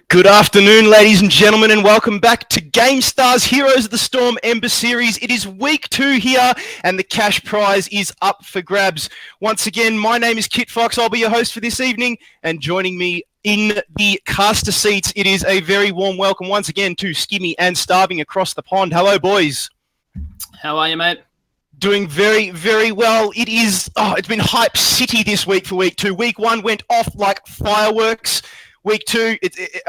Good afternoon, ladies and gentlemen, and welcome back to Gamestah's Heroes of the Storm Ember series. It is week 2 here, and the cash prize is up for grabs. Once again, my name is Kit Fox. I'll be your host for this evening, and joining me in the caster seats, it is a very warm welcome once again to Skimmy and Starving across the pond. Hello, boys. How are you, mate? Doing very, very well. It's been hype city this week for week 2. Week 1 went off like fireworks. Week 2,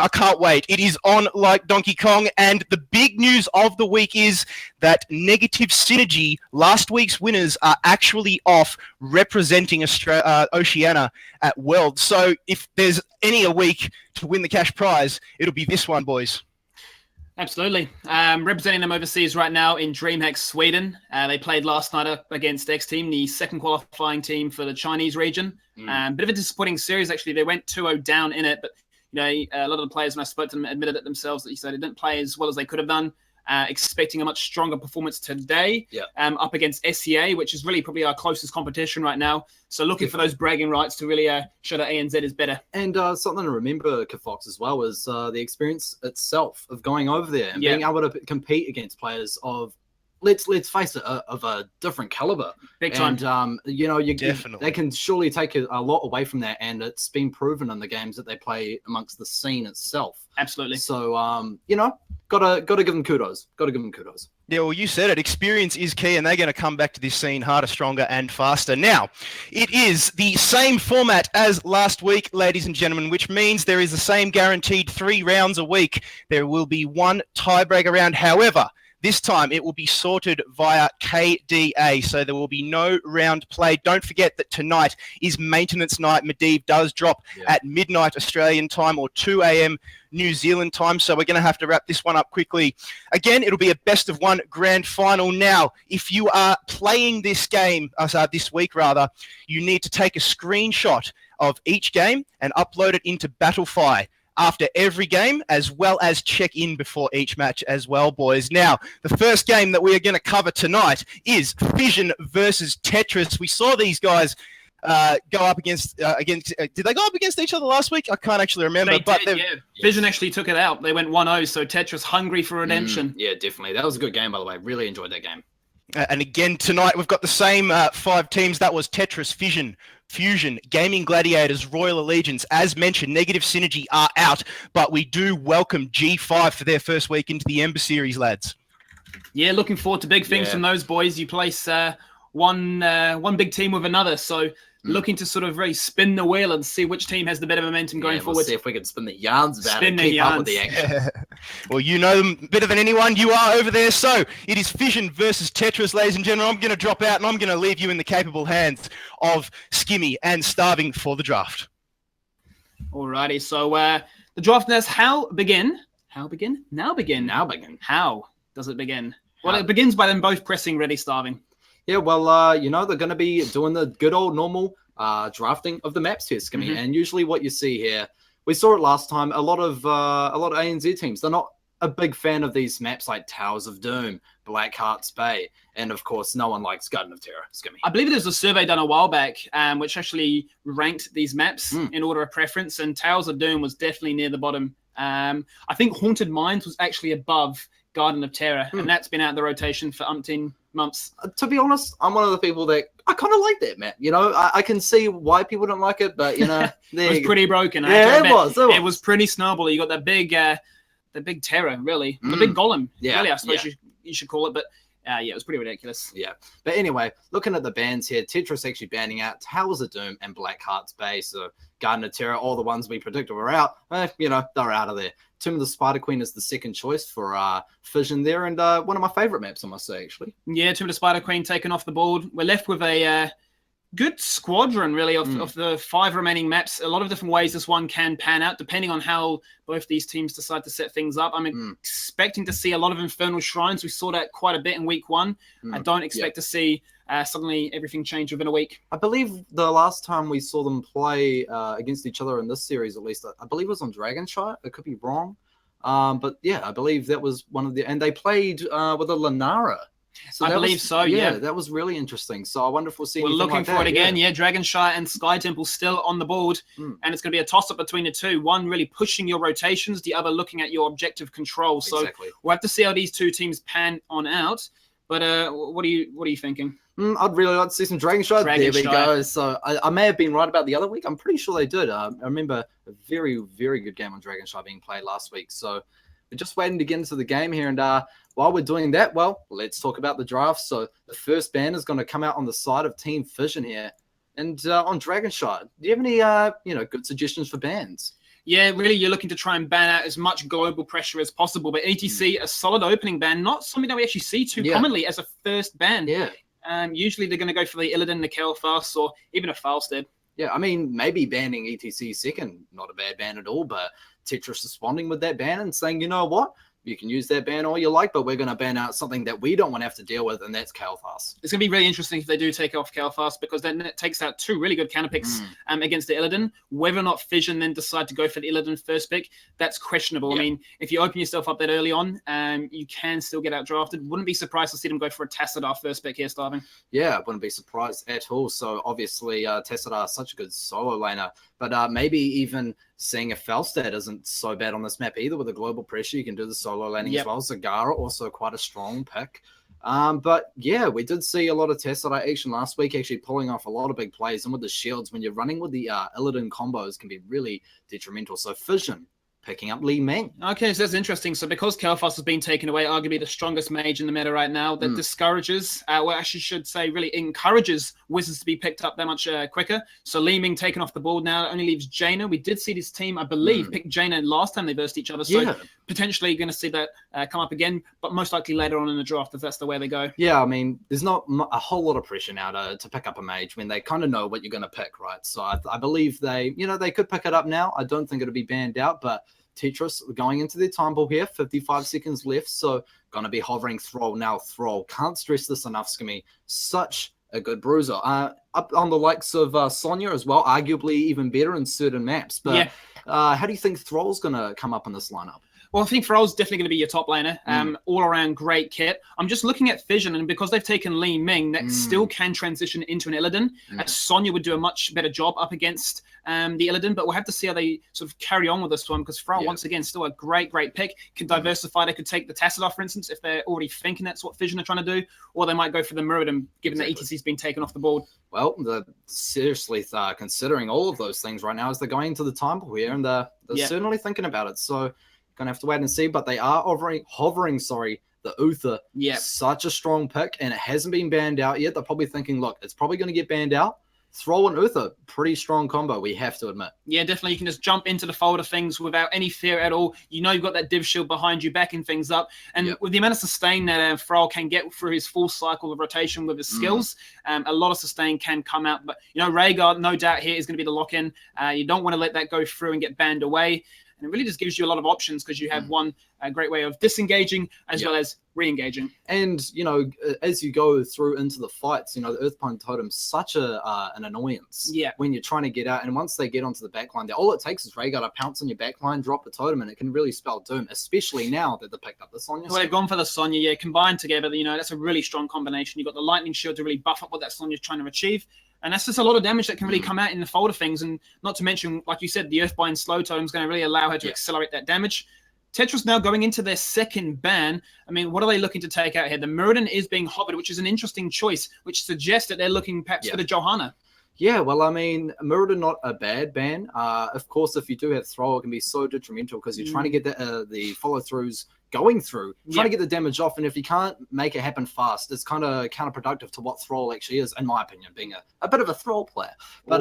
I can't wait. It is on like Donkey Kong, and the big news of the week is that Negative Synergy, last week's winners, are actually off representing Oceania at Worlds. So if there's any a week to win the cash prize, it'll be this one, boys. Absolutely. Representing them overseas right now in DreamHack Sweden. They played last night against X Team, the second qualifying team for the Chinese region. Bit of a disappointing series, actually. They went 2-0 down in it, but a lot of the players, when I spoke to them, admitted it themselves that they didn't play as well as they could have done. Expecting a much stronger performance today up against SEA, which is really probably our closest competition right now. So looking for those bragging rights to really show that ANZ is better. And something to remember, Fox, as well, is the experience itself of going over there and being able to compete against players of, let's face it, of a different caliber. Big time. And, they can surely take a lot away from that, and it's been proven in the games that they play amongst the scene itself. Absolutely. So, gotta give them kudos. Yeah, well, you said it. Experience is key, and they're going to come back to this scene harder, stronger, and faster. Now, it is the same format as last week, ladies and gentlemen, which means there is the same guaranteed 3 rounds a week. There will be 1 tiebreaker round. However, this time it will be sorted via KDA, so there will be no round played. Don't forget that tonight is maintenance night. Medivh does drop at midnight Australian time or 2 a.m. New Zealand time, so we're going to have to wrap this one up quickly. Again, it'll be a best of 1 grand final. Now, if you are playing this game, this week rather, you need to take a screenshot of each game and upload it into Battlefy after every game, as well as check in before each match as well, boys. Now, the first game that we are going to cover tonight is Fission versus Tetris. We saw these guys go up against did they go up against each other last week? I can't actually remember. Fission actually took it out. They went 1-0, so Tetris hungry for redemption. Yeah, definitely. That was a good game, by the way. Really enjoyed that game. And again, tonight we've got the same 5 teams. That was Tetris, Fission, Fusion, Gaming Gladiators, Royal Allegiance. As mentioned, Negative Synergy are out, but we do welcome G5 for their first week into the Ember series, lads. Yeah, looking forward to big things from those boys. You place one big team with another, so looking to sort of really spin the wheel and see which team has the better momentum going forward. We'll see if we can spin the yarns about it and keep up with the action. Well, you know them better than anyone. You are over there. So it is Fission versus Tetris, ladies and gentlemen. I'm going to drop out and I'm going to leave you in the capable hands of Skimmy and Starving for the draft. Alrighty, so the draft nest, how begin? Now begin. How does it begin? Well, it begins by them both pressing ready, Starving. Yeah, well, they're going to be doing the good old normal drafting of the maps here, Skimmy. And usually what you see here, we saw it last time, a lot of ANZ teams, they're not a big fan of these maps like Towers of Doom, Blackheart's Bay, and of course, no one likes Garden of Terror, Skimmy. I believe there was a survey done a while back which actually ranked these maps in order of preference, and Towers of Doom was definitely near the bottom. I think Haunted Mines was actually above Garden of Terror, and that's been out of the rotation for umpteen months. To be honest, I'm one of the people that I kind of like that map. I can see why people don't like it, but it was pretty broken. It was pretty snowball. You got that big terror, really, the big golem. Yeah, really, I suppose you should call it, but. It was pretty ridiculous. Yeah. But anyway, looking at the bans here, Tetris actually banning out Towers of Doom and Blackheart's Bay. So Garden of Terror, all the ones we predicted were out. They're out of there. Tomb of the Spider Queen is the second choice for Fission there. And one of my favorite maps, I must say, actually. Yeah, Tomb of the Spider Queen taken off the board. We're left with a good squadron, really, of the 5 remaining maps. A lot of different ways this one can pan out, depending on how both these teams decide to set things up. I'm expecting to see a lot of Infernal Shrines. We saw that quite a bit in week 1. I don't expect to see suddenly everything change within a week. I believe the last time we saw them play against each other in this series, at least, I believe it was on Dragonshire. It could be wrong. But yeah, I believe that was one of the... And they played with a Lanara So I believe so, yeah. That was really interesting. So I wonder if we'll see We're anything looking like for that. it again. Yeah, Dragonshire and Sky Temple still on the board. And it's going to be a toss-up between the two. One really pushing your rotations, the other looking at your objective control. So we'll have to see how these two teams pan on out. But what are you thinking? I'd really like to see some Dragonshire. There we go. So I may have been right about the other week. I'm pretty sure they did. I remember a very, very good game on Dragonshire being played last week. So we're just waiting to get into the game here. And while we're doing that, well, let's talk about the draft. So the first ban is going to come out on the side of Team Fission here. And on Dragonshire, do you have any good suggestions for bans? Yeah, really, you're looking to try and ban out as much global pressure as possible. But ETC, a solid opening ban, not something that we actually see too commonly as a first ban. Yeah. Usually they're going to go for the Illidan, the Kel'Thas, or even a Falstead. Yeah, I mean, maybe banning ETC second, not a bad ban at all, but Tetris responding with that ban and saying, you know what? You can use that ban all you like, but we're going to ban out something that we don't want to have to deal with, and that's Kel'Thas. It's going to be really interesting if they do take off Kel'Thas, because then it takes out two really good counter picks against the Illidan. Whether or not Fission then decide to go for the Illidan first pick, that's questionable. I mean, if you open yourself up that early on, you can still get out drafted. Wouldn't be surprised to see them go for a Tassadar first pick here, Starving. Yeah, wouldn't be surprised at all. So obviously, Tassadar is such a good solo laner, but maybe even seeing if Falstad isn't so bad on this map either. With the global pressure, you can do the solo laning as well. Zagara, also quite a strong pick. But yeah, we did see a lot of Tassadar action last week, actually pulling off a lot of big plays. And with the shields, when you're running with the Illidan combos, can be really detrimental. So Fission picking up Li Ming. Okay, so that's interesting. So because Kel'Thas has been taken away, arguably the strongest mage in the meta right now, that discourages, well, actually should say really encourages Wizards to be picked up that much quicker. So Li Ming taken off the board now, it only leaves Jaina. We did see this team, I believe, pick Jaina last time they versed each other. So potentially going to see that come up again, but most likely later on in the draft if that's the way they go. Yeah, I mean, there's not a whole lot of pressure now to pick up a mage when they kind of know what you're going to pick, right? So I believe they could pick it up now. I don't think it'll be banned out, but Tetris going into their time ball here, 55 seconds left, so going to be hovering Thrall now. Thrall, can't stress this enough, Skimmy. Such a good bruiser. Up on the likes of Sonya as well, arguably even better in certain maps. But how do you think Thrall's going to come up in this lineup? Well, I think Thrall's definitely going to be your top laner. All-around great kit. I'm just looking at Fission, and because they've taken Li Ming, that still can transition into an Illidan. Sonya would do a much better job up against the Illidan, but we'll have to see how they sort of carry on with this one, because Thrall, once again, still a great pick. Can diversify. They could take the Tassadar, for instance, if they're already thinking that's what Fission are trying to do, or they might go for the Muradin, given that ETC's been taken off the board. Well, they're seriously considering all of those things right now as they're going into the time pool here, and they're certainly thinking about it. So gonna have to wait and see, but they are hovering the Uther. Such a strong pick, and it hasn't been banned out yet. They're probably thinking, look, it's probably going to get banned out. Thrall and Uther, pretty strong combo, we have to admit. Yeah, definitely. You can just jump into the fold of things without any fear at all. You know you've got that div shield behind you, backing things up. And with the amount of sustain that Thrall can get through his full cycle of rotation with his skills, a lot of sustain can come out. But, Rhaegar, no doubt here, is going to be the lock-in. You don't want to let that go through and get banned away. And it really just gives you a lot of options, because you have one great way of disengaging as well as re-engaging. And, as you go through into the fights, the Earthbind Totem's such an annoyance when you're trying to get out. And once they get onto the backline, all it takes is Rhaegar to pounce on your backline, drop the totem, and it can really spell doom, especially now that they picked up the Sonya. Well, they've gone for the Sonya, combined together, that's a really strong combination. You've got the Lightning Shield to really buff up what that Sonya's trying to achieve. And that's just a lot of damage that can really come out in the fold of things. And not to mention, like you said, the Earthbind slow totem is going to really allow her to accelerate that damage. Tetris now going into their second ban. I mean, what are they looking to take out here? The Muradin is being hovered, which is an interesting choice, which suggests that they're looking perhaps for the Johanna. Yeah, well, I mean, Muradin, not a bad ban. Of course, if you do have Thrall, it can be so detrimental, because you're trying to get the follow-throughs going through, trying to get the damage off, and if you can't make it happen fast, it's kind of counterproductive to what Thrall actually is, in my opinion, being a bit of a Thrall player. But,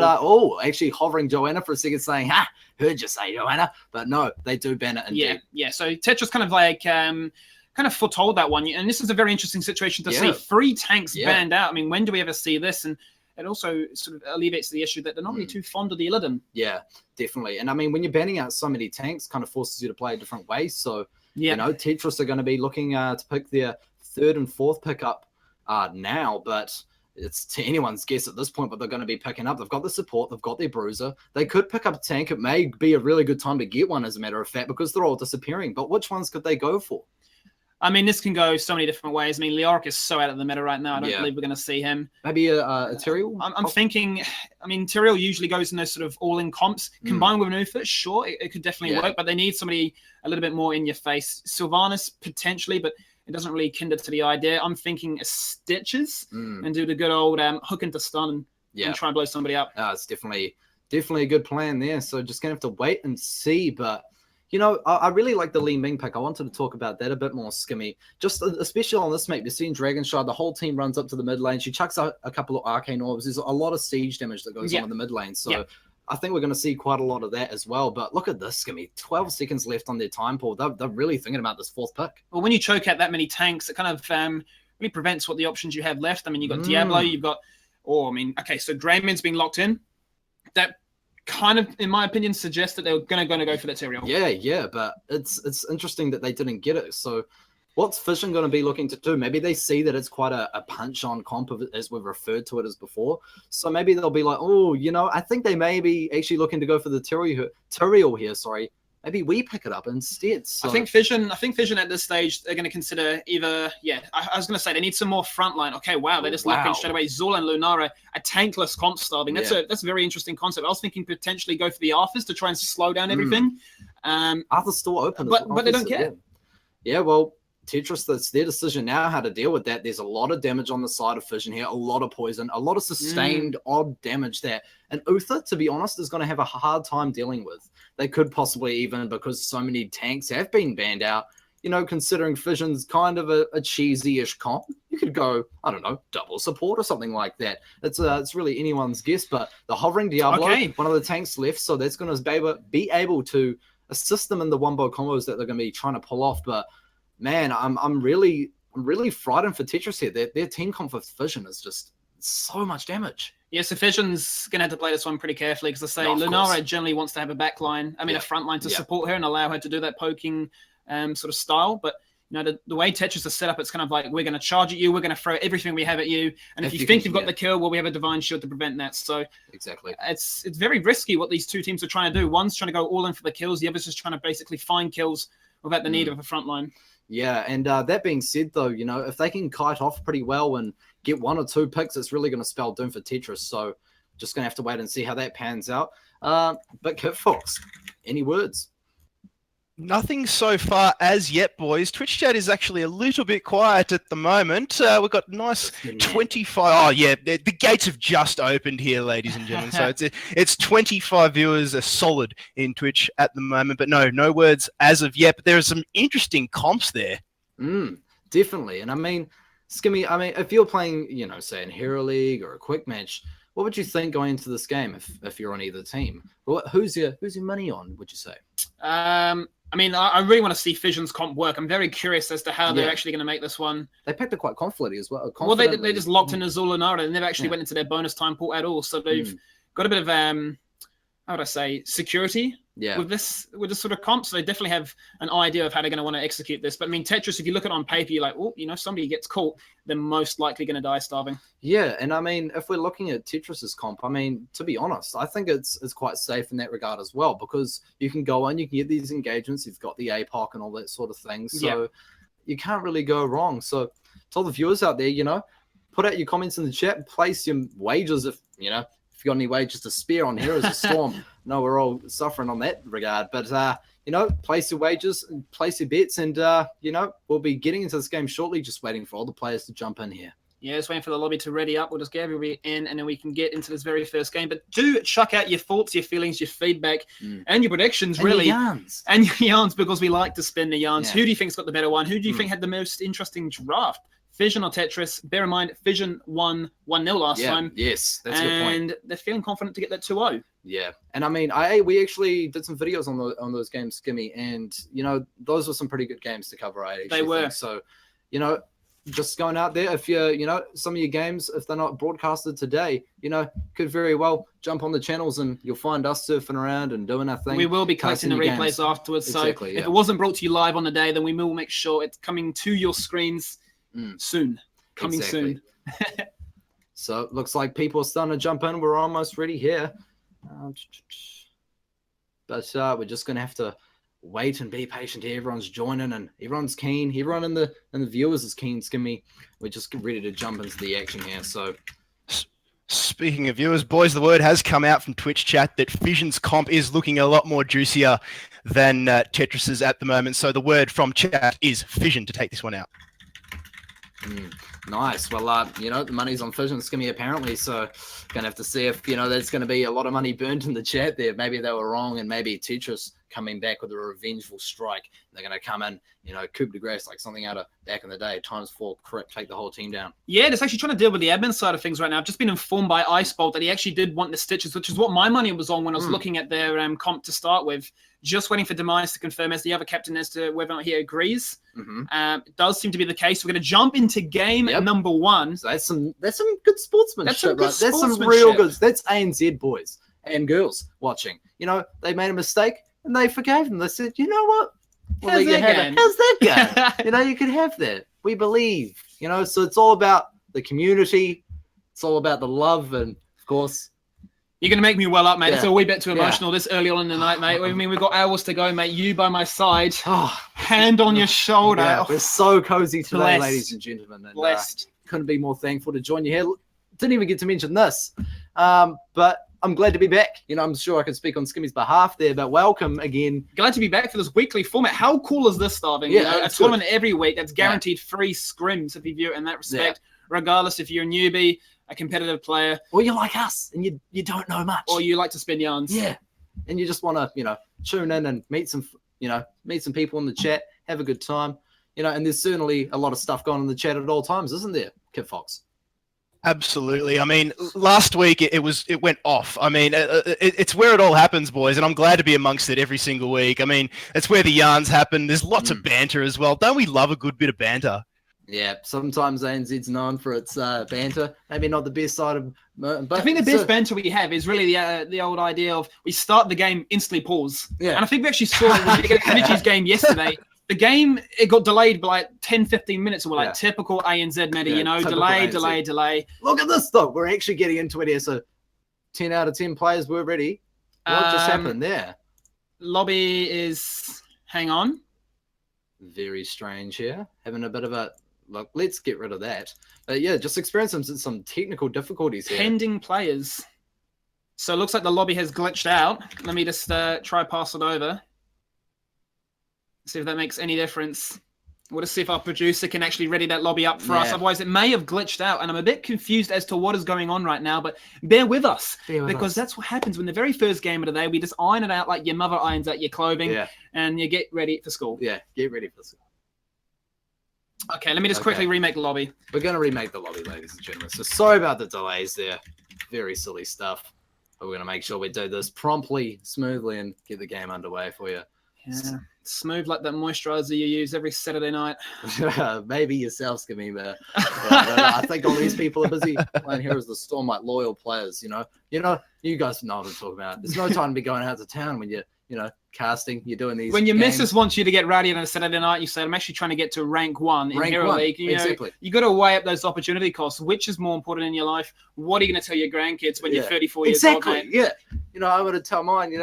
actually hovering Joanna for a second, saying, heard you say Joanna, but no, they do ban it indeed. Yeah, so Tetris kind of like... kind of foretold that one, and this is a very interesting situation to see. 3 tanks banned out. I mean, when do we ever see this? And it also sort of alleviates the issue that they're not really too fond of the Illidan. Yeah, definitely. And I mean, when you're banning out so many tanks, kind of forces you to play a different way. So, Tetris are going to be looking to pick their 3rd and 4th pickup now, but it's to anyone's guess at this point what they're going to be picking up. They've got the support, they've got their bruiser. They could pick up a tank. It may be a really good time to get one, as a matter of fact, because they're all disappearing. But which ones could they go for? I mean, this can go so many different ways. I mean, Leoric is so out of the meta right now. I don't believe we're going to see him. Maybe a Tyrael? I'm thinking, I mean, Tyrael usually goes in those sort of all-in comps. Combined with an Uther, sure, it could definitely work, but they need somebody a little bit more in your face. Sylvanas, potentially, but it doesn't really kinder to the idea. I'm thinking a Stitches and do the good old hook into stun and try and blow somebody up. It's definitely a good plan there. So just going to have to wait and see, but... You know, I really like the Li Ming pick. I wanted to talk about that a bit more, Skimmy. Just especially on this map, you're seeing Dragonshard. The whole team runs up to the mid lane. She chucks a couple of arcane orbs. There's a lot of siege damage that goes on in the mid lane. So I think we're going to see quite a lot of that as well. But look at this, Skimmy. 12 seconds left on their time pool. They're really thinking about this fourth pick. Well, when you choke out that many tanks, it kind of really prevents what the options you have left. I mean, you've got Diablo. You've got... okay, so Drayman's been locked in. That... kind of, in my opinion, suggests that they were going to go for that Tyrael. Yeah, but it's interesting that they didn't get it. So what's Fission going to be looking to do? Maybe they see that it's quite a punch-on comp, as we've referred to it as before. So maybe they'll be like, oh, you know, I think they may be actually looking to go for the Tyrael here, sorry. Maybe we pick it up instead. So. I think Fission at this stage, they're going to consider either, I was going to say they need some more frontline. Okay, wow, they just lock in straight away. Zul and Lunara, a tankless comp starving. That's a very interesting concept. I was thinking potentially go for the Arthurs to try and slow down everything. Arthur's still open. But they don't care. Yeah, well, Tetris, that's their decision now how to deal with that. There's a lot of damage on the side of Fission here, a lot of poison, a lot of sustained odd damage there. And Uther, to be honest, is going to have a hard time dealing with. They could possibly even, because so many tanks have been banned out, you know, considering Fission's kind of a cheesy-ish comp, you could go, I don't know, double support or something like that. It's really anyone's guess, but the hovering Diablo, one of the tanks left, so that's going to be able to assist them in the wombo combos that they're going to be trying to pull off. But man, I'm really frightened for Tetris here. Their team comp with Fission is just so much damage. Yeah, so Fission's going to have to play this one pretty carefully because I say Lunara generally wants to have a back line, a front line to support her and allow her to do that poking sort of style. But you know, the way Tetris is set up, it's kind of like, we're going to charge at you, we're going to throw everything we have at you, and if you think you've got the kill, well, we have a Divine Shield to prevent that. So exactly, it's very risky what these two teams are trying to do. One's trying to go all in for the kills, the other's just trying to basically find kills without the need of a front line. Yeah, and that being said, though, you know, if they can kite off pretty well and get one or two picks, it's really going to spell doom for Tetris. So just going to have to wait and see how that pans out. But Kit Fox, any words? Nothing so far as yet, boys. Twitch chat is actually a little bit quiet at the moment. We've got nice 25. Oh, yeah, the gates have just opened here, ladies and gentlemen. So it's 25 viewers are solid in Twitch at the moment. But no words as of yet. But there are some interesting comps there. Definitely. And I mean, Skimmy, if you're playing, you know, say in Hero League or a quick match, what would you think going into this game if you're on either team? Who's your money on, would you say? I mean, I really want to see Fission's comp work. I'm very curious as to how they're actually going to make this one. They picked it quite confidently as well. Well, they just locked in Azul and Nara and never actually went into their bonus time pool at all. So they've got a bit of, how would I say, security with this sort of comp. So they definitely have an idea of how they're going to want to execute this. But I mean, Tetris, if you look at it on paper, you're like, oh, you know, somebody gets caught, they're most likely going to die starving. Yeah, and I mean, if we're looking at Tetris's comp, I mean, to be honest, I think it's quite safe in that regard as well, because you can go on, you can get these engagements, you've got the APOC and all that sort of thing. So you can't really go wrong. So to all the viewers out there, you know, put out your comments in the chat, place your wagers if you got any wages to spare on Heroes of Storm. No, we're all suffering on that regard. But, you know, place your wagers, place your bets, and, you know, we'll be getting into this game shortly, just waiting for all the players to jump in here. Yeah, just waiting for the lobby to ready up. We'll just get everybody in, and then we can get into this very first game. But do chuck out your thoughts, your feelings, your feedback, and your predictions, really. Your yarns. And your yarns, because we like to spin the yarns. Yeah. Who do you think's got the better one? Who do you think had the most interesting draft? Fission or Tetris? Bear in mind, Fission won 1-0 last time. Yes, that's a good point. And they're feeling confident to get that 2-0. Yeah, and I mean, we actually did some videos on those games, Skimmy, and, you know, those were some pretty good games to cover, I actually think. So, you know, just going out there, if you're, you know, some of your games, if they're not broadcasted today, you know, could very well jump on the channels and you'll find us surfing around and doing our thing. We will be collecting the replays afterwards. Exactly, so if it wasn't brought to you live on the day, then we will make sure it's coming to your screens soon. Coming soon. So it looks like people are starting to jump in. We're almost ready here. But we're just going to have to wait and be patient here. Everyone's joining and everyone's keen. Everyone in the viewers is keen. Skimmy, we're just ready to jump into the action here. So, speaking of viewers, boys, the word has come out from Twitch chat that Fission's comp is looking a lot more juicier than Tetris's at the moment. So the word from chat is Fission to take this one out. Nice. Well, the money's on Fission Skimmy apparently, so gonna have to see if there's gonna be a lot of money burnt in the chat there. Maybe they were wrong, and maybe Tetris coming back with a revengeful strike. They're gonna come in, coup de grace, like something out of back in the day, ×4 crit, take the whole team down. Yeah, it's actually trying to deal with the admin side of things right now. I've just been informed by Icebolt that he actually did want the Stitches, which is what my money was on when I was looking at their comp to start with. Just waiting for Demise to confirm as the other captain as to whether or not he agrees. It does seem to be the case. We're going to jump into game number 1. So that's some good sportsmanship. That's some real good. That's ANZ boys and girls watching. They made a mistake and they forgave them. They said, you know what? How's that going? You can have that. We believe. So it's all about the community. It's all about the love, and of course. You're going to make me well up, mate. It's a wee bit too emotional this early on in the night, mate. I mean, we've got hours to go, mate. You by my side, hand on your shoulder. Yeah, we're so cozy today, Blessed. ladies and gentlemen. And, Blessed. Couldn't be more thankful to join you here. Didn't even get to mention this, but I'm glad to be back. I'm sure I can speak on Skimmy's behalf there, but welcome again. Glad to be back for this weekly format. How cool is this, Starving? A tournament every week that's guaranteed free scrims if you view it in that respect, regardless if you're a newbie, a competitive player, or you're like us and you don't know much, or you like to spin yarns, and you just want to tune in and meet some people in the chat, have a good time, and there's certainly a lot of stuff going on in the chat at all times, isn't there, Kid Fox? Absolutely. I mean, last week it went off. I mean, it's where it all happens, boys, and I'm glad to be amongst it every single week. I mean, it's where the yarns happen. There's lots of banter as well. Don't we love a good bit of banter? Yeah, sometimes ANZ's known for its banter. Maybe not the best side of, but I think the best banter we have is really the old idea of we start the game, instantly pause. Yeah, and I think we actually saw it with the Kenichi's game yesterday. The game, it got delayed by like 10, 15 minutes. And we're like, typical ANZ meta, delay. Look at this, though. We're actually getting into it here. So 10 out of 10 players were ready. What just happened there? Lobby is, hang on. Very strange here. Having a bit of a, look, let's get rid of that. But yeah, just experiencing some technical difficulties here. Pending players. So it looks like the lobby has glitched out. Let me just try pass it over. See if that makes any difference. We'll just see if our producer can actually ready that lobby up for us. Otherwise, it may have glitched out. And I'm a bit confused as to what is going on right now. But bear with us. Because that's what happens when the very first game of the day, we just iron it out like your mother irons out your clothing. And you get ready for school. Yeah, get ready for school. Okay, let me just quickly remake the lobby. We're going to remake the lobby, ladies and gentlemen. So sorry about the delays there. Very silly stuff. But we're going to make sure we do this promptly, smoothly, and get the game underway for you. Yeah, smooth like that moisturizer you use every Saturday night. Maybe yourself, Skimmy, but I think all these people are busy playing Heroes of the Storm like loyal players. You guys know what I'm talking about. There's no time to be going out to town when you're casting. You're doing these. When your games. missus wants you to get ready on a Saturday night, you say, "I'm actually trying to get to rank 1 in Hero League." Exactly. You got to weigh up those opportunity costs. Which is more important in your life? What are you going to tell your grandkids when you're 34 years old? Exactly. Yeah. I'm going to tell mine.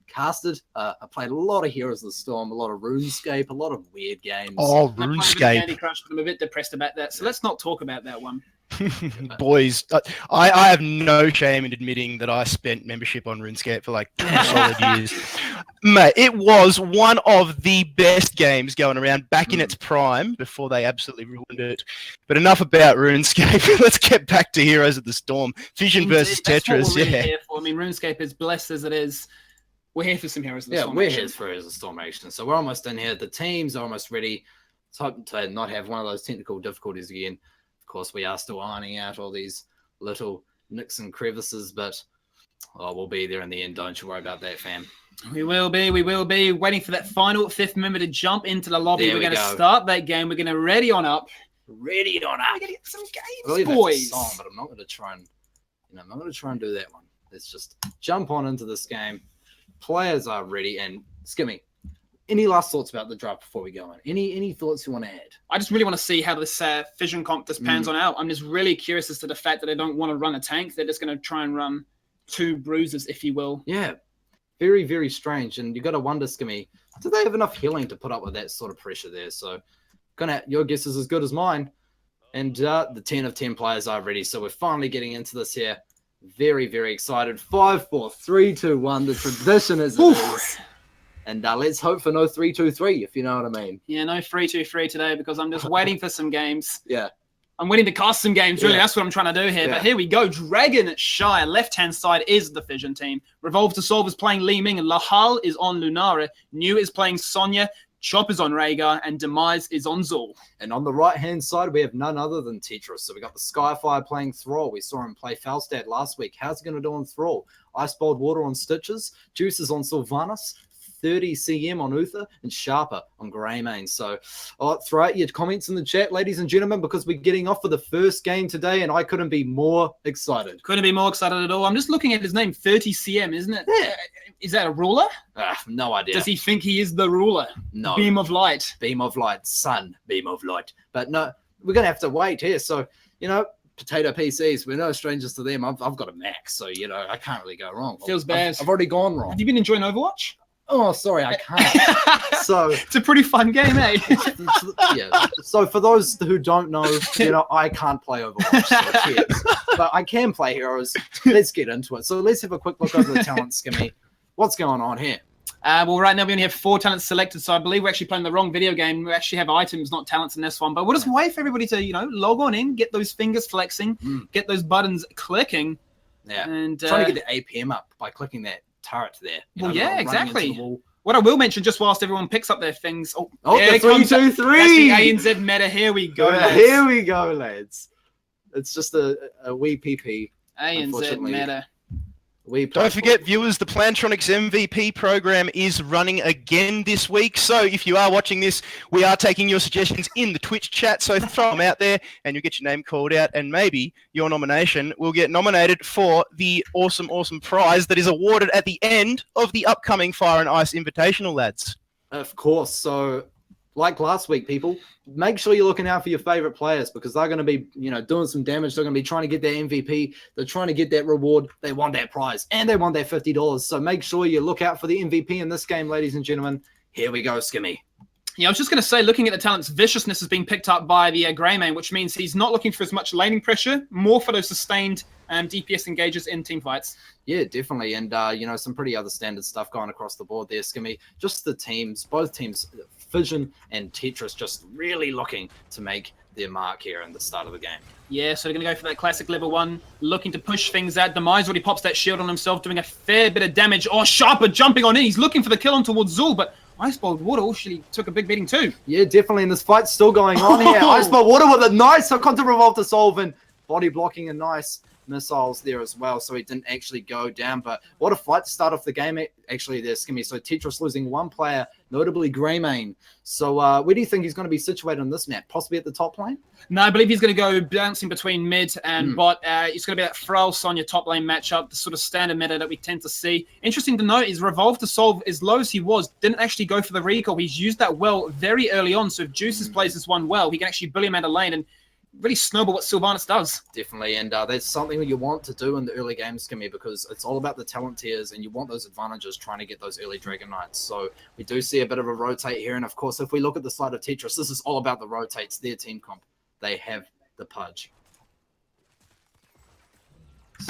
Casted. I played a lot of Heroes of the Storm, a lot of RuneScape, a lot of weird games. Oh, RuneScape. Candy Crush, but I'm a bit depressed about that. So let's not talk about that one. Boys, I have no shame in admitting that I spent membership on RuneScape for like 2 solid years. Mate, it was one of the best games going around back in its prime before they absolutely ruined it. But enough about RuneScape. Let's get back to Heroes of the Storm. Fission versus Tetris. That's what we're really here for. I mean, RuneScape, as blessed as it is, we're here for some Heroes of the Storm. Yeah, we're here for Heroes of the Storm action. So we're almost in here. The teams are almost ready. Let's hope to not have one of those technical difficulties again. Of course, we are still ironing out all these little nicks and crevices, but we'll be there in the end. Don't you worry about that, fam. We will be. Waiting for that final 5th member to jump into the lobby. We're going to start that game. We're going to ready on up. We're going to get some games, boys. Song, but I'm not going to try and, I'm not going to try and do that one. Let's just jump on into this game. Players are ready, and Skimmy, any last thoughts about the draft before we go on? Any thoughts you want to add? I just really want to see how this Fission comp just pans on out. I'm just really curious as to the fact that they don't want to run a tank. They're just going to try and run 2 bruisers, if you will. Yeah. Very, very strange. And you got to wonder, Skimmy, do they have enough healing to put up with that sort of pressure there? So your guess is as good as mine. And the 10 of 10 players are ready. So we're finally getting into this here. Very, very excited. 5, 4, 3, 2, 1. The tradition is. And let's hope for no 3-2-3, if you know what I mean. Yeah, no 3-2-3 today because I'm just waiting for some games. Yeah. I'm waiting to cast some games, really. Yeah. That's what I'm trying to do here. Yeah. But here we go. Dragon Shire. Left-hand side is the Fission team. Revolve to Solve is playing Li Ming. Lahal is on Lunara. New is playing Sonya. Chop is on Rhaegar. And Demise is on Zul. And on the right-hand side, we have none other than Tetris. So we got the Skyfire playing Thrall. We saw him play Falstad last week. How's he going to do on Thrall? Icebold Water on Stitches. Juices on Sylvanas. 30 CM on Uther and Sharper on Greymane. So throw out your comments in the chat, ladies and gentlemen, because we're getting off for the first game today, and I couldn't be more excited. Couldn't be more excited at all. I'm just looking at his name, 30 CM, isn't it? Yeah. Is that a ruler? No idea. Does he think he is the ruler? No. Beam of light. Beam of light. Sun. Beam of light. But no, we're going to have to wait here. So, Potato PCs, we're no strangers to them. I've got a max, so, I can't really go wrong. Feels bad. I've already gone wrong. Have you been enjoying Overwatch? Oh, sorry, I can't. So it's a pretty fun game, eh? Yeah. So for those who don't know, I can't play Overwatch, so cheers. But I can play Heroes. Let's get into it. So let's have a quick look over the talent, Skimmy. What's going on here? Well, right now we only have 4 talents selected, so I believe we're actually playing the wrong video game. We actually have items, not talents in this one. But we'll just wait for everybody to, log on in, get those fingers flexing, get those buttons clicking. Yeah. And trying to get the APM up by clicking that turret there. Well, yeah, exactly. What I will mention, just whilst everyone picks up their things. The 3-2-3. That's the ANZ meta. Here we go. Here we go, lads. It's just a wee PP. ANZ meta. Don't forget, viewers, the Plantronics MVP program is running again this week. So if you are watching this, we are taking your suggestions in the Twitch chat. So throw them out there and you'll get your name called out. And maybe your nomination will get nominated for the awesome, awesome prize that is awarded at the end of the upcoming Fire and Ice Invitational, lads. Of course. So like last week, people, make sure you're looking out for your favorite players because they're going to be, doing some damage. They're going to be trying to get their MVP. They're trying to get that reward. They want that prize and they want that $50. So make sure you look out for the MVP in this game, ladies and gentlemen. Here we go, Skimmy. Yeah, I was just going to say, looking at the talents, Viciousness is being picked up by the Greymane, which means he's not looking for as much laning pressure, more for those sustained DPS engages in team fights. Yeah, definitely. And, some pretty other standard stuff going across the board there, Skimmy. Just the teams, both teams, Fission and Tetris, just really looking to make their mark here in the start of the game. Yeah, so they're going to go for that classic level 1, looking to push things out. Demise already pops that shield on himself, doing a fair bit of damage. Oh, Sharper jumping on in. He's looking for the kill on towards Zul, but Icebold Water actually took a big beating too. Yeah, definitely. And this fight's still going on here. Icebold Water with a nice contra revolve to solve and body blocking a nice missiles there as well, so he didn't actually go down. But what a fight to start off the game actually there, Skimmy. So Tetris losing one player, notably Greymane. So where do you think he's going to be situated on this map? Possibly at the top lane? No, I believe he's going to go bouncing between mid and bot. It's going to be that Thrall Sonya top lane matchup, the sort of standard meta that we tend to see. Interesting to note is Revolve to Solve, as low as he was, didn't actually go for the recall. He's used that well very early on, so if Juices plays this one well, he can actually bully him out of lane and really snowball what Sylvanas does. Definitely, and that's something that you want to do in the early game, Skimmy, because it's all about the talent tiers, and you want those advantages trying to get those early Dragon Knights. So we do see a bit of a rotate here, and of course, if we look at the side of Tetris, this is all about the rotates, their team comp. They have the pudge.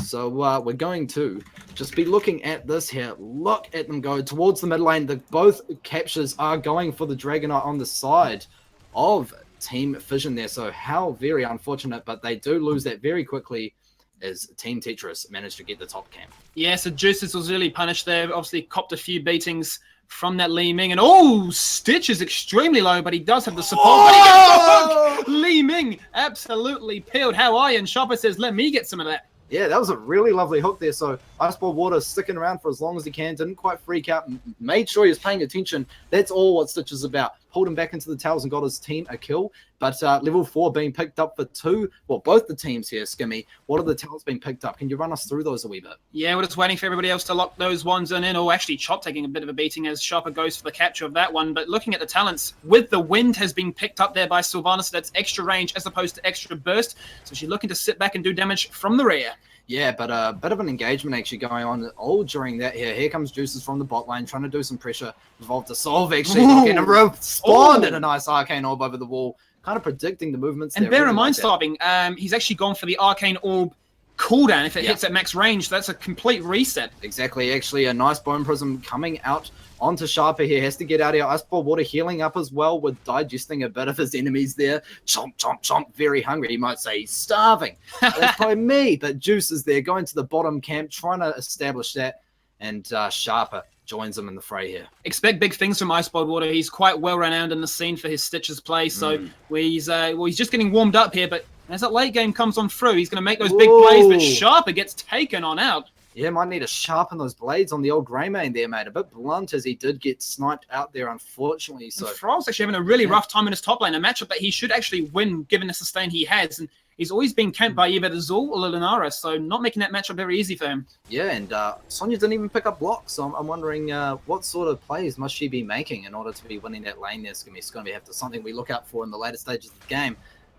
So we're going to just be looking at this here. Look at them go towards the mid lane. Both captures are going for the Dragon Knight on the side of Team Fission there. So how very unfortunate, but they do lose that very quickly as Team Tetris managed to get the top camp. Yeah, so Juices was really punished there. Obviously copped a few beatings from that Li Ming. And Stitch is extremely low, but he does have the support. Oh! But he gets the hook! Li Ming absolutely peeled. How are you? And Shopper says, let me get some of that. Yeah, that was a really lovely hook there. So Icebolt Water sticking around for as long as he can. Didn't quite freak out. Made sure he was paying attention. That's all what Stitch is about. Pulled him back into the towers and got his team a kill. But level 4 being picked up for 2. Well, both the teams here, Skimmy. What are the towers being picked up? Can you run us through those a wee bit? Yeah, we're just waiting for everybody else to lock those ones in. Oh, actually, Chop taking a bit of a beating as Shopper goes for the capture of that one. But looking at the talents, with the wind has been picked up there by Sylvanas. So that's extra range as opposed to extra burst. So she's looking to sit back and do damage from the rear. Yeah, but a bit of an engagement actually going on all during that here. Here comes Juices from the bot lane, trying to do some pressure. Revolve to solve actually, looking to respond at a nice arcane orb over the wall, kind of predicting the movements. And bear in mind, Starving, he's actually gone for the arcane orb cooldown if it hits at max range. That's a complete reset. Exactly. Actually, a nice Bone Prism coming out onto Sharper here. Has to get out here. Iceball Water healing up as well with digesting a bit of his enemies there. Chomp, chomp, chomp. Very hungry. He might say he's starving. That's probably me. But Juice is there going to the bottom camp, trying to establish that. And Sharper joins him in the fray here. Expect big things from Iceball Water. He's quite well renowned in the scene for his Stitches play. So he's just getting warmed up here. But as that late game comes on through, he's going to make those big plays. But Sharper gets taken on out. Yeah, might need to sharpen those blades on the old Greymane there, mate. A bit blunt as he did get sniped out there, unfortunately. So Thrall's actually having a really rough time in his top lane, a matchup that he should actually win given the sustain he has. And he's always been camped by either the Zul or the Lunara, so not making that matchup very easy for him. Yeah, and Sonya didn't even pick up blocks, so I'm wondering what sort of plays must she be making in order to be winning that lane there. It's going to be something we look out for in the later stages of the game.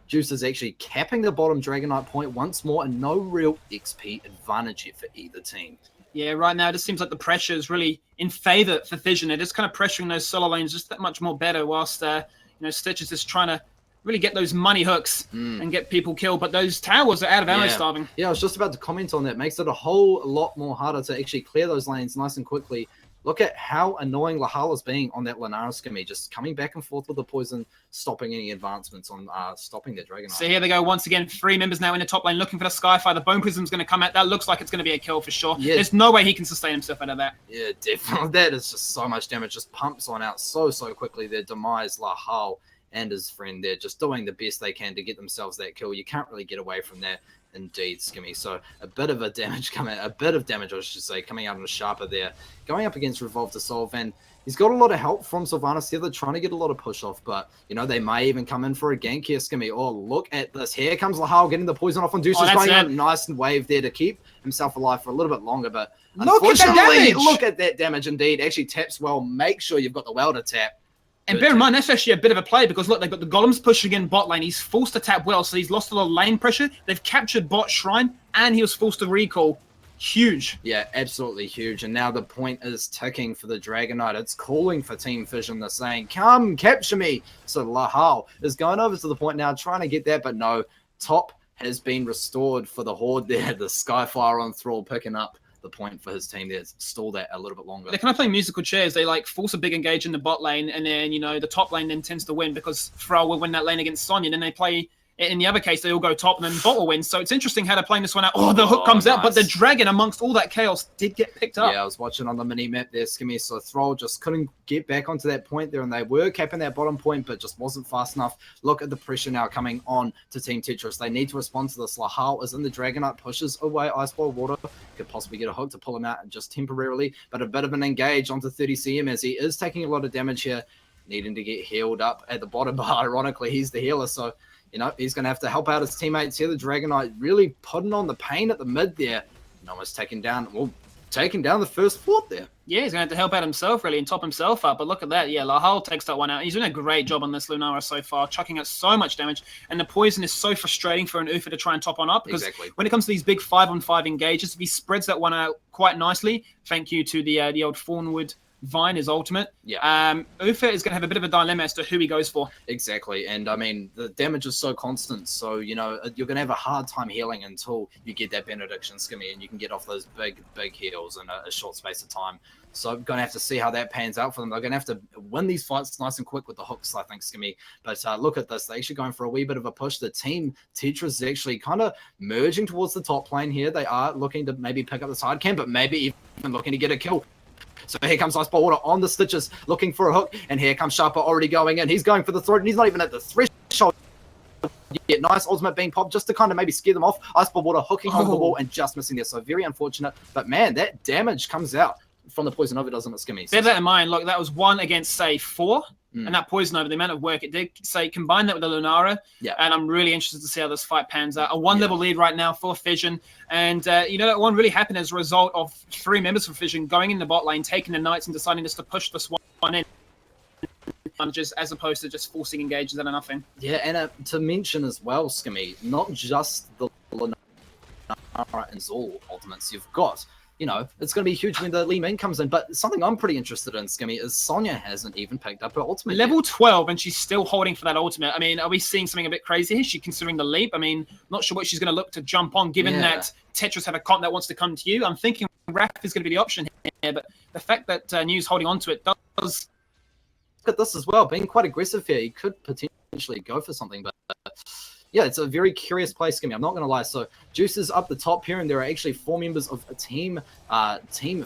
Juice is actually capping the bottom Dragonite point once more, and no real XP advantage yet for either team. Yeah, right now it just seems like the pressure is really in favor for Fission. They're just kind of pressuring those solo lanes just that much more better, whilst Stitch is just trying to really get those money hooks and get people killed. But those towers are out of ammo, Starving. Yeah, I was just about to comment on that. Makes it a whole lot more harder to actually clear those lanes nice and quickly. Look at how annoying Lahala's being on that Lunara skimmy, just coming back and forth with the poison, stopping any advancements on stopping that Dragonite. So here they go once again, 3 members now in the top lane looking for the Skyfire. The Bone Prism's going to come out. That looks like it's going to be a kill for sure. Yeah. There's no way he can sustain himself out of that. Yeah, definitely. That is just so much damage. Just pumps on out so quickly. Their demise, Lahal and his friend, they're just doing the best they can to get themselves that kill. You can't really get away from that. Indeed, Skimmy. So a bit of damage, I should say, coming out on a Sharper there, going up against Revolve to solve, and he's got a lot of help from Sylvanas here. They're trying to get a lot of push off, but they may even come in for a gank here, Skimmy. Oh, look at this. Here comes Lahal getting the poison off on Deuces, going on a nice wave there to keep himself alive for a little bit longer, but unfortunately, look at that damage indeed. Actually taps well. Make sure you've got the well to tap. And bear in mind, that's actually a bit of a play because, look, they've got the Golems pushing in bot lane. He's forced to tap well, so he's lost a lot of lane pressure. They've captured bot Shrine, and he was forced to recall. Huge. Yeah, absolutely huge. And now the point is ticking for the Dragonite. It's calling for Team Fission. They're saying, come, capture me. So Lahal is going over to the point now, trying to get that, but no. Top has been restored for the Horde there. The Skyfire on Thrall picking up the point for his team there. Stall that a little bit longer. They kind of play musical chairs. They force a big engage in the bot lane, and then the top lane then tends to win because Thrall will win that lane against Sonya. Then they play in the other case, they all go top and then bot will win. So it's interesting how they're playing this one out. Oh, the hook comes out, but the dragon amongst all that chaos did get picked up. Yeah, I was watching on the mini map there, Skimmy. So Thrall just couldn't get back onto that point there, and they were capping that bottom point, but just wasn't fast enough. Look at the pressure now coming on to Team Tetris. They need to respond to this. Lahal is in the Dragonite, pushes away Iceball Water. Could possibly get a hook to pull him out just temporarily, but a bit of an engage onto 30 CM as he is taking a lot of damage here, needing to get healed up at the bottom, but ironically, he's the healer, so he's going to have to help out his teammates here. The Dragonite really putting on the pain at the mid there. And almost taking down the first fort there. Yeah, he's going to have to help out himself, really, and top himself up. But look at that. Yeah, Lahal takes that one out. He's doing a great job on this Lunara so far, chucking out so much damage. And the poison is so frustrating for an Ufa to try and top on up. Because when it comes to these big 5-on-5 engages, if he spreads that one out quite nicely, thank you to the old Thornwood Vine, his ultimate. Yeah. Ufa is going to have a bit of a dilemma as to who he goes for. Exactly. And I mean, the damage is so constant. So, you're going to have a hard time healing until you get that benediction, Skimmy, and you can get off those big heals in a short space of time. So I'm going to have to see how that pans out for them. They're going to have to win these fights nice and quick with the hooks, I think, Skimmy. But look at this. They're actually going for a wee bit of a push. The team Tetris is actually kind of merging towards the top lane here. They are looking to maybe pick up the side camp, but maybe even looking to get a kill. So here comes Iceball Water on the Stitches, looking for a hook, and here comes Sharper already going in. He's going for the throat, and he's not even at the threshold yet. Nice ultimate being popped just to kind of maybe scare them off. Iceball Water hooking on the wall and just missing there, so very unfortunate. But man, that damage comes out from the Poison Over, doesn't it, Skimmy? Bear that in mind. Look, that was 1 against, say, 4. And that Poison Over, the amount of work it did, say, combine that with the Lunara. Yeah. And I'm really interested to see how this fight pans out. A 1-level lead right now for Fission. And, that one really happened as a result of 3 members from Fission going in the bot lane, taking the Knights and deciding just to push this one in. As opposed to just forcing engages out of nothing. Yeah, and to mention as well, Skimmy, not just the Lunara and Zul ultimates you've got. It's going to be huge when the Li Ming comes in. But something I'm pretty interested in, Skimmy, is Sonya hasn't even picked up her ultimate Level yet. 12, and she's still holding for that ultimate. I mean, are we seeing something a bit crazy here? Is she considering the leap? I mean, not sure what she's going to look to jump on, given that Tetris have a comp that wants to come to you. I'm thinking Raph is going to be the option here, but the fact that New's holding on to it does... Look at this as well, being quite aggressive here. He could potentially go for something, but... yeah, it's a very curious place, Skimmy. I'm not going to lie. So Juice is up the top here, and there are actually 4 members of a team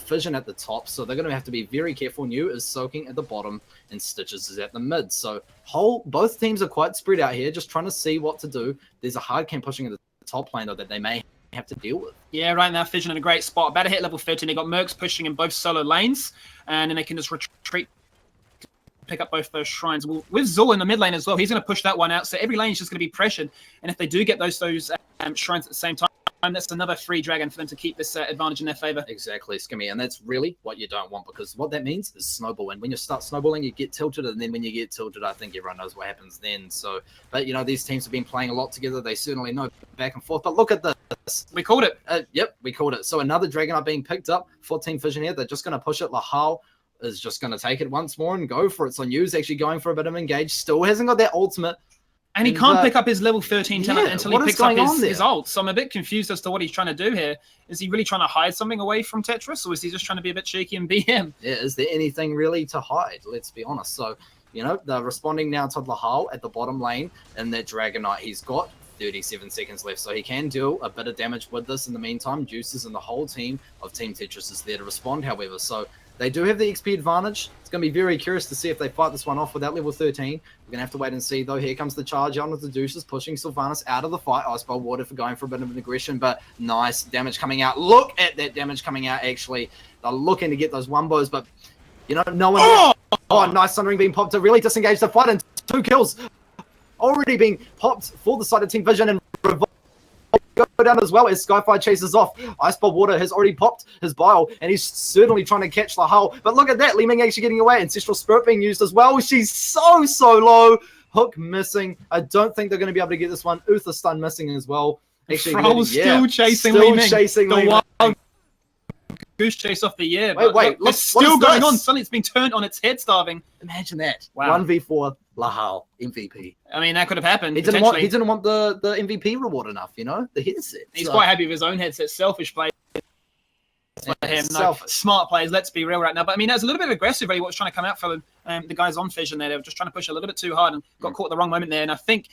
Fission at the top. So they're going to have to be very careful. New is soaking at the bottom, and Stitches is at the mid. So both teams are quite spread out here, just trying to see what to do. There's a hard camp pushing at the top lane, though, that they may have to deal with. Yeah, right now Fission in a great spot. About to hit level 13. They got Mercs pushing in both solo lanes, and then they can just retreat, pick up both those shrines. Well, with Zul in the mid lane as well, he's going to push that one out. So every lane is just going to be pressured. And if they do get those shrines at the same time, that's another free dragon for them to keep this advantage in their favor. Exactly, Skimmy. And that's really what you don't want, because what that means is snowball. And when you start snowballing, you get tilted. And then when you get tilted, I think everyone knows what happens then. So, but these teams have been playing a lot together. They certainly know back and forth. But look at this. We called it. Yep, we called it. So another Dragonite being picked up for Team Fission here. They're just going to push it. Lahal is just going to take it once more and go for it. So New's actually going for a bit of engage. Still hasn't got that ultimate. And he can't pick up his level 13 talent until he picks up his ult. So I'm a bit confused as to what he's trying to do here. Is he really trying to hide something away from Tetris, or is he just trying to be a bit cheeky and be him? Yeah, is there anything really to hide? Let's be honest. So, they're responding now to Lahal at the bottom lane in that Dragonite. He's got 37 seconds left, so he can deal a bit of damage with this. In the meantime, Juices and the whole team of Team Tetris is there to respond, however. So they do have the XP advantage. It's going to be very curious to see if they fight this one off without level 13. We're going to have to wait and see, though. Here comes the charge on with the Juices, pushing Sylvanas out of the fight. Iceball Water for going for a bit of an aggression, but nice damage coming out. Look at that damage coming out, actually. They're looking to get those wombos, but, no one... Oh, nice Sundering being popped to really disengage the fight, and 2 kills already being popped for the side of Team Fission, and Revolt go down as well as Skyfire chases off. Iceball Water has already popped his bile, and he's certainly trying to catch Lahal. But look at that, Li Ming actually getting away. Ancestral Spirit being used as well. She's so low. Hook missing. I don't think they're going to be able to get this one. Uther stun missing as well. Actually, still chasing Li Ming. The wild goose chase off the year. Wait, look, it's still going on. Suddenly it's been turned on its head, starving. Imagine that. Wow. 1v4 Lahal MVP. I mean, that could have happened. He didn't want the MVP reward enough, the headset. He's quite happy with his own headset. Selfish play. Him. No, smart players, let's be real right now. But I mean, that's a little bit aggressive, really, what's trying to come out for the guys on Fission there. They were just trying to push a little bit too hard and got caught at the wrong moment there. And I think,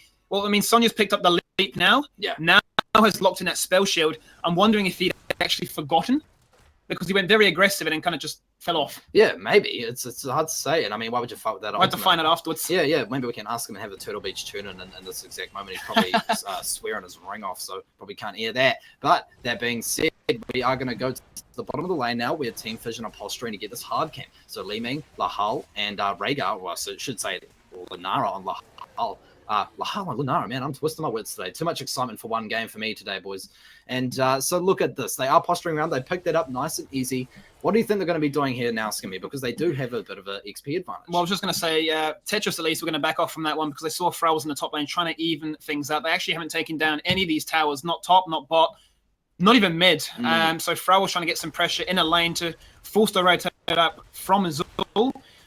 Sonya's picked up the leap now. Yeah. Now has locked in that spell shield. I'm wondering if he'd actually forgotten, because he went very aggressive and then kind of just fell off. Yeah, maybe. It's hard to say. And I mean, why would you fight with that? I had to find out afterwards. Yeah. Maybe we can ask him and have a Turtle Beach tune in this exact moment. He's probably swearing his ring off, so probably can't hear that. But that being said, we are going to go to the bottom of the lane now, where Team Fission are posturing to get this hard camp. So Li Ming, Lahal, and Rhaegar, well, so it should say Lunara on Lahal. Lahal and Lunara, man, I'm twisting my words today. Too much excitement for one game for me today, boys. And so look at this. They are posturing around. They picked that up nice and easy. What do you think they're going to be doing here now, Skimmy? Because they do have a bit of an XP advantage. Well, I was just going to say, Tetris at least, we're going to back off from that one, because they saw Frowls in the top lane trying to even things out. They actually haven't taken down any of these towers, not top, not bot, not even mid. So Frowls was trying to get some pressure in a lane to force the rotate up from Azul.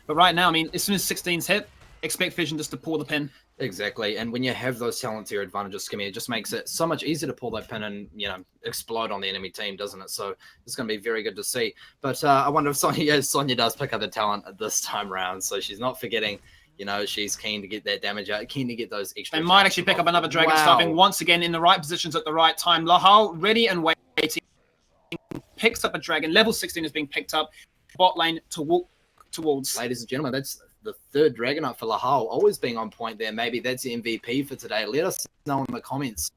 But right now, I mean, as soon as 16's hit, expect Fission just to pull the pin. Exactly, and when you have those talent tier advantages, Skimmy, it just makes it so much easier to pull that pin and, explode on the enemy team, doesn't it? So it's going to be very good to see. But I wonder if Sonya does pick up the talent this time around, so she's not forgetting, she's keen to get that damage out, keen to get those extra... They might actually pick up another Dragon Starving once again in the right positions at the right time. Lahal ready and waiting, picks up a Dragon. Level 16 is being picked up. Bot lane to walk towards. Ladies and gentlemen, that's the third Dragonite for Lahal, always being on point there. Maybe that's the MVP for today. Let us know in the comments.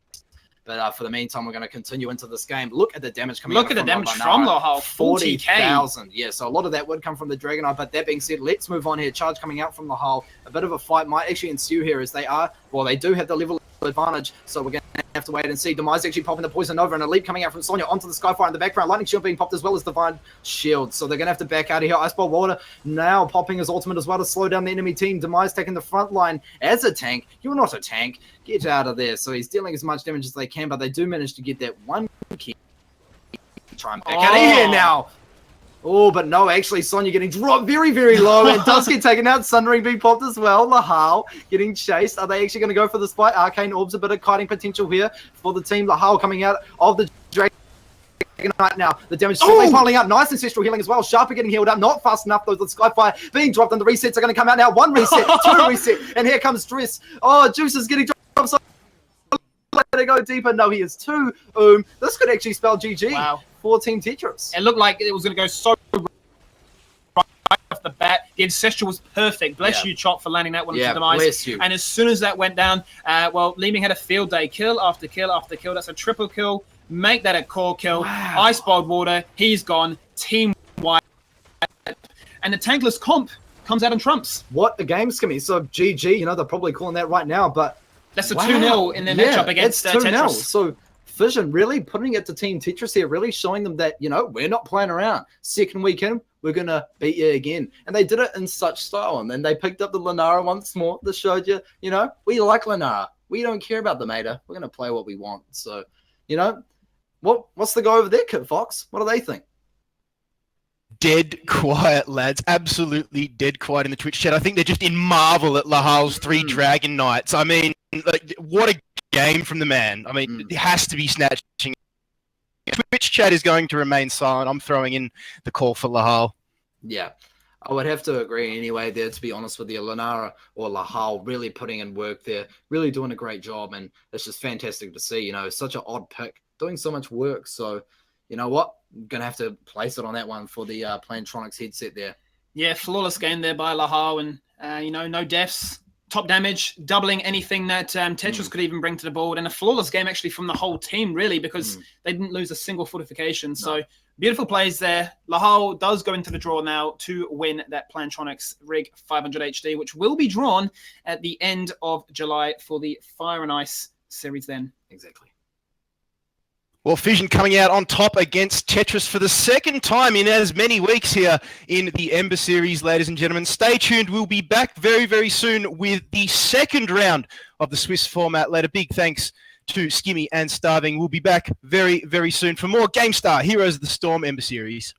But for the meantime, we're going to continue into this game. Look at the damage coming Look at the damage from Lahal. 40,000. Yeah, so a lot of that would come from the Dragonite. But that being said, let's move on here. Charge coming out from Lahal. A bit of a fight might actually ensue here, as they do have the level advantage. So we're going to have to wait and see. Demise actually popping the Poison Nova, and a leap coming out from Sonya onto the Skyfire in the background. Lightning Shield being popped as well as Divine Shield. So they're going to have to back out of here. Iceball Water now popping his ultimate as well to slow down the enemy team. Demise taking the front line as a tank. You're not a tank. Get out of there. So he's dealing as much damage as they can, but they do manage to get that one kill Try and back out of here now. Oh, but no, actually, Sonya getting dropped very, very low and does get taken out. Sunring being popped as well. Lahal getting chased. Are they actually going to go for this fight? Arcane Orbs, a bit of kiting potential here for the team. Lahal coming out of the Dragonite now. The damage piling up. Nice ancestral healing as well. Sharper getting healed up. Not fast enough, though. The Skyfire being dropped and the resets are going to come out now. 1 reset, 2 reset, and here comes Driss. Oh, Juice is getting dropped. So let it go deeper. No, he is 2. This could actually spell GG. Wow. For Team Tetris. It looked like it was going to go so right off the bat. The Ancestral was perfect. Bless you, Chop, for landing that one to the demise. Bless you. And as soon as that went down, well, Leeming had a field day. Kill after kill after kill. That's a triple kill. Make that a core kill. Wow. Ice Boiled Water. He's gone. Team wipe. And the tankless comp comes out and trumps. What a game skimming. So GG, you know, they're probably calling that right now, but that's a 2-0 in their matchup against Tetris. So Fission really putting it to Team Tetris here, really showing them that, you know, we're not playing around. Second weekend, we're going to beat you again. And they did it in such style. And then they picked up the Lunara once more. That showed you, you know, we like Lunara. We don't care about the meta. We're going to play what we want. So, you know, what's the go over there, Kit Fox? What do they think? Dead quiet, lads. Absolutely dead quiet in the Twitch chat. I think they're just in marvel at Lahal's 3 Dragon Knights. I mean, like, what a game from the man. I mean, it has to be snatching. Twitch chat is going to remain silent. I'm throwing in the call for Lahal. Yeah, I would have to agree anyway there, to be honest with you. Lunara or Lahal really putting in work there, really doing a great job, and it's just fantastic to see, you know, such an odd pick, doing so much work. So, you know what? I'm going to have to place it on that one for the Plantronics headset there. Yeah, flawless game there by Lahal, and, you know, no deaths. Top damage, doubling anything that Tetris could even bring to the board, and a flawless game actually from the whole team, really, because they didn't lose a single fortification. No. So beautiful plays there. Lahal does go into the draw now to win that Plantronics Rig 500 HD, which will be drawn at the end of July for the Fire and Ice series then. Exactly. Well, Fission coming out on top against Tetris for the second time in as many weeks here in the Ember series, ladies and gentlemen. Stay tuned. We'll be back very, very soon with the second round of the Swiss format later. Big thanks to Skimmy and Starving. We'll be back very, very soon for more Gamestah Heroes of the Storm Ember series.